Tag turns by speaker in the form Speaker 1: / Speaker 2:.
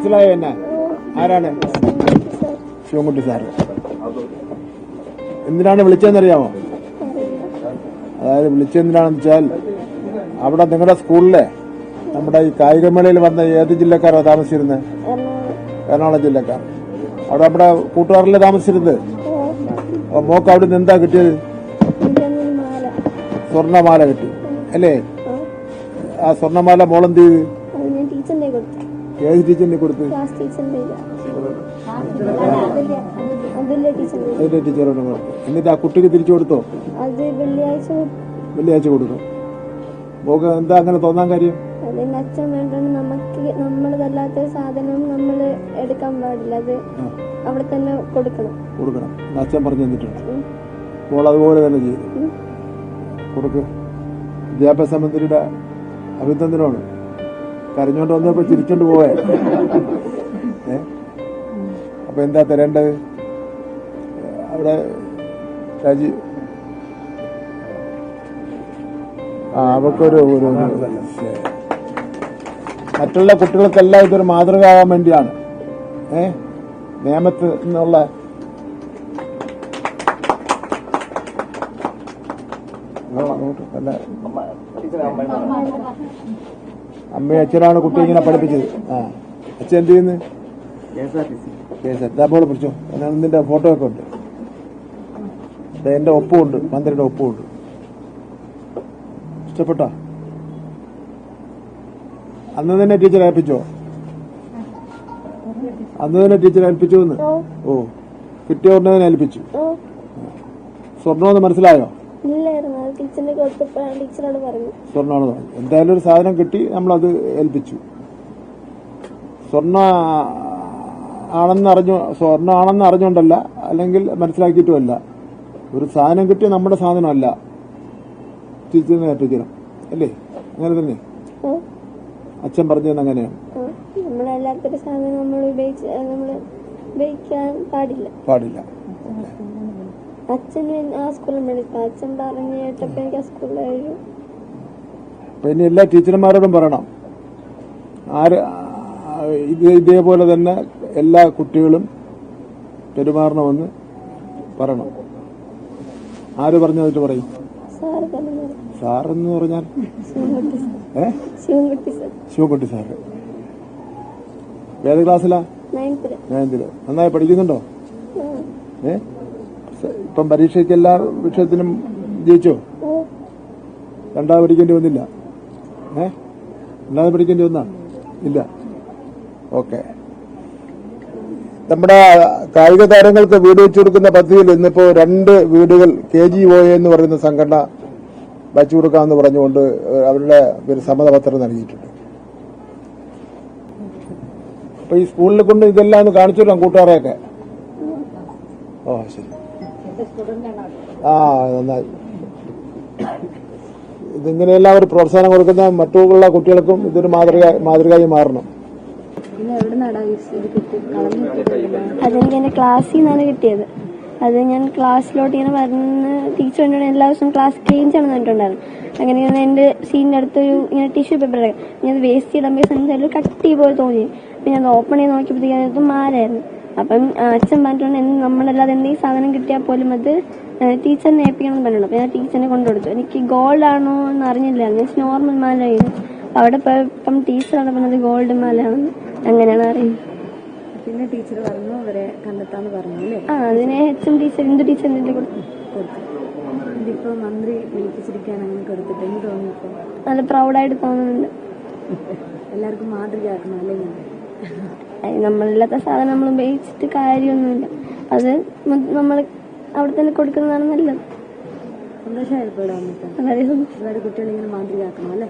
Speaker 1: മനസ്സിലായോ എന്നെ? ആരാണ്? ശിവൻകുട്ടി സാറ്. എന്തിനാണ് വിളിച്ചതെന്നറിയാമോ? അതായത് വിളിച്ചെന്തിനാണെന്ന് വെച്ചാൽ അവിടെ നിങ്ങളുടെ സ്കൂളിലെ നമ്മുടെ ഈ കായികമേളയിൽ വന്ന ഏത് ജില്ലക്കാരാ താമസിച്ചിരുന്നത്? എറണാകുളം ജില്ലക്കാർ. അവിടെ നമ്മുടെ കൂട്ടുകാരിലെ താമസിച്ചിരുന്നത്. അപ്പൊ മോക്ക് അവിടെ നിന്ന് എന്താ കിട്ടിയത്? സ്വർണ്ണമാല കിട്ടി അല്ലേ? ആ സ്വർണ്ണമാല മോളെന്ത് ചെയ്ത്? ഏത് ടീച്ചറിനെ കൊടുത്ത്? അതിന്റെ ടീച്ചറോട് കൊടുത്തു. എന്നിട്ട് ആ കുട്ടിക്ക് തിരിച്ചു കൊടുത്തോ? വെള്ളിയാഴ്ച കൊടുക്കും. മോക്ക് എന്താ അങ്ങനെ തോന്നാൻ കാര്യം?
Speaker 2: അച്ഛൻ വേണ്ടത് നമുക്ക് നമ്മളതല്ലാത്ത സാധനം നമ്മൾ എടുക്കാൻ പാടില്ല. അത് അവിടെ തന്നെ കൊടുക്കണം.
Speaker 1: അച്ഛൻ പറഞ്ഞു തന്നിട്ടുണ്ട്. മോൾ അതുപോലെ തന്നെ ചെയ്തു കൊടുക്ക്. വിദ്യാഭ്യാസ മന്ത്രിയുടെ അഭിനന്ദനമാണ്. കരഞ്ഞോണ്ട് വന്നപ്പോ ചിരിച്ചോണ്ട് പോവേ. അപ്പൊ എന്താ തരേണ്ടത്? അവിടെ രാജി അവക്കൊരു മറ്റുള്ള കുട്ടികൾക്കെല്ലാം ഇതൊരു മാതൃകയാകാൻ വേണ്ടിയാണ്. നിയമത്തിൽ നിന്നുള്ള അമ്മയും അച്ഛനാണ് കുട്ടി ഇങ്ങനെ പഠിപ്പിച്ചത്. അച്ഛൻ എന്ത് ചെയ്യുന്നു? പോലെ പിടിച്ചോ. നിന്റെ ഫോട്ടോ ഒക്കെ ഉണ്ട്. എന്റെ ഒപ്പമുണ്ട്, മന്ത്രിയുടെ ഒപ്പമുണ്ട്. ഇഷ്ടപ്പെട്ടോ? അന്ന് തന്നെ ടീച്ചർ ഏൽപ്പിച്ചോ? അന്ന് തന്നെ ടീച്ചർ ഏൽപ്പിച്ചു എന്ന്? ഓ, കിട്ടിയ ഉടനെ തന്നെ ഏൽപ്പിച്ചു. സ്വർണ്ണമെന്ന് മനസ്സിലായോ? സ്വർണ്ണമാണ്. എന്തായാലും ഒരു സാധനം കിട്ടി, നമ്മളത് ഏൽപ്പിച്ചു. സ്വർണ്ണ ആണെന്ന് അറിഞ്ഞോണ്ടല്ല, അല്ലെങ്കിൽ മനസ്സിലാക്കിയിട്ടുമല്ല. ഒരു സാധനം കിട്ടി, നമ്മുടെ സാധനമല്ല, ടീച്ചറിനെ ഏൽപ്പിക്കണം അല്ലേ? അങ്ങനെ തന്നെ അച്ഛൻ പറഞ്ഞത് അങ്ങനെയാണ്.
Speaker 2: നമ്മളല്ലാത്തൊരു സാധനം നമ്മൾ ഉപയോഗിക്കാൻ പാടില്ല. അച്ഛൻ ആ സ്കൂളിൽ പഠിച്ചു. അച്ഛൻ പറഞ്ഞു കേട്ടപ്പോ എനിക്ക് ആ സ്കൂളിലായിരുന്നു.
Speaker 1: പിന്നെ എല്ലാ ടീച്ചർമാരോടും പറയണം, ഇതേപോലെ തന്നെ എല്ലാ കുട്ടികളും പെരുമാറണമെന്ന് പറയണം. ആര് പറഞ്ഞിട്ട് പറയും? സാറെന്ന് പറഞ്ഞാൽ ശിവൻകുട്ടി സാറ്. ഏത് ക്ലാസ്സിലാ? 9th. നന്നായി പഠിക്കുന്നുണ്ടോ? ഇപ്പം പരീക്ഷയ്ക്ക് എല്ലാ വിഷയത്തിനും ജയിച്ചോ? രണ്ടാമത് പഠിക്കേണ്ടി വന്നില്ല? രണ്ടാമത് പഠിക്കേണ്ടി വന്നാ? ഇല്ല. ഓക്കെ. നമ്മുടെ കായിക താരങ്ങൾക്ക് വീട് വെച്ചു കൊടുക്കുന്ന പദ്ധതിയിൽ ഇന്നിപ്പോ 2 വീടുകൾ KGOA എന്ന് പറയുന്ന സംഘടന വച്ചു കൊടുക്കാമെന്ന് പറഞ്ഞുകൊണ്ട് അവരുടെ ഒരു സമ്മതപത്രം നൽകിയിട്ടുണ്ട്. അപ്പൊ ഈ സ്കൂളിൽ കൊണ്ട് ഇതെല്ലാം ഒന്ന് കാണിച്ചു തരാം കൂട്ടുകാരെയൊക്കെ. ഓ ശരി. നന്നായി. ഇതിങ്ങനെയെല്ലാം ഒരു പ്രോത്സാഹനം കൊടുക്കുന്ന മറ്റുള്ള കുട്ടികൾക്കും ഇതൊരു മാതൃകയായി മാറണം.
Speaker 2: അതെനിക്ക് എന്റെ ക്ലാസ്സിൽ നിന്നാണ് കിട്ടിയത്. അത് ഞാൻ ക്ലാസ്സിലോട്ട് ഇങ്ങനെ വരുന്ന ടീച്ചർ എന്നോട് എല്ലാ ദിവസവും ക്ലാസ് ക്ലീൻ ചെയ്യണം എന്നിട്ടുണ്ടായിരുന്നു. അങ്ങനെ എന്റെ സീനിന്റെ അടുത്തൊരു ഇങ്ങനെ ടിഷ്യൂ പേപ്പർ ഞാൻ വേസ്റ്റ് ചെയ്താൽ സംസാരിച്ചു കട്ടി പോലെ തോന്നി. പിന്നെ ഞാൻ ഓപ്പൺ ചെയ്ത് നോക്കിയപ്പോഴത്തേക്കും അതിനകത്ത് മാരായിരുന്നു. അപ്പം അച്ഛൻ പറഞ്ഞിട്ടുണ്ട് നമ്മളല്ലാതെ എന്തെങ്കിലും സാധനം കിട്ടിയാൽ പോലും അത് ടീച്ചറിനെ ഏൽപ്പിക്കണം എന്ന് പറഞ്ഞിട്ടുണ്ട്. അപ്പം ഞാൻ ടീച്ചറിനെ കൊണ്ടുകൊടുത്തു. എനിക്ക് ഗോൾഡ് ആണോ എന്ന് അറിഞ്ഞില്ല. ഞാൻ നോർമൽ മാലയായിരുന്നു. അവിടെ പോയപ്പം ടീച്ചറാണ് പറഞ്ഞത് ഗോൾഡ് മാലയാണെന്ന്. അങ്ങനെയാണ് അറിയുന്നത്.
Speaker 3: പിന്നെ ടീച്ചർ പറഞ്ഞു അവരെ കണ്ടെത്താന്ന് പറഞ്ഞു അല്ലേ?
Speaker 2: അതിനെ ടീച്ചർ എന്ത് ടീച്ചറിന്റെ കൊടുത്തു.
Speaker 3: ഇതിപ്പോ മന്ത്രി വിളിപ്പിച്ചിരിക്കാൻ അങ്ങനെ കൊടുത്തിട്ട് എന്ത് തോന്നിയപ്പോ?
Speaker 2: നല്ല പ്രൗഡായിട്ട് തോന്നുന്നുണ്ട്.
Speaker 3: എല്ലാവർക്കും മാതൃകയാക്കണം അല്ലേ?
Speaker 2: നമ്മളില്ലാത്ത സാധനം നമ്മൾ ഉപയോഗിച്ചിട്ട് കാര്യമൊന്നുമില്ല. അത് നമ്മൾ അവിടെ തന്നെ കൊടുക്കുന്നതാണ് നല്ലത്.
Speaker 3: സന്തോഷമായപ്പോഴാണ് കുട്ടികളിങ്ങനെ മാതൃകയാക്കണം അല്ലേ?